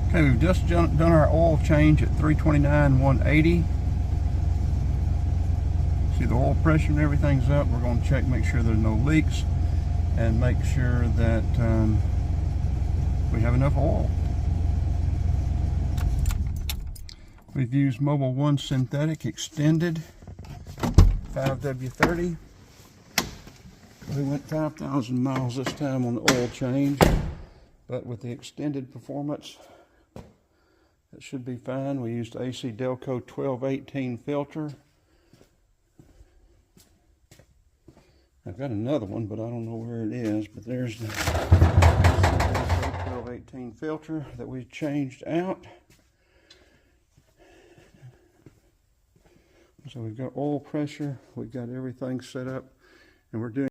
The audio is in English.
Okay, we've just done our oil change at 329/180. See, the oil pressure and everything's up. We're going to check, make sure there's no leaks, and make sure that we have enough oil. We've used Mobil One synthetic extended 5W30. We went 5,000 miles this time on the oil change, but with the extended performance, it should be fine. We used AC Delco 1218 filter. I've got another one, but I don't know where it is, but there's the 1218 filter that we changed out. So we've got oil pressure, we've got everything set up, and we're doing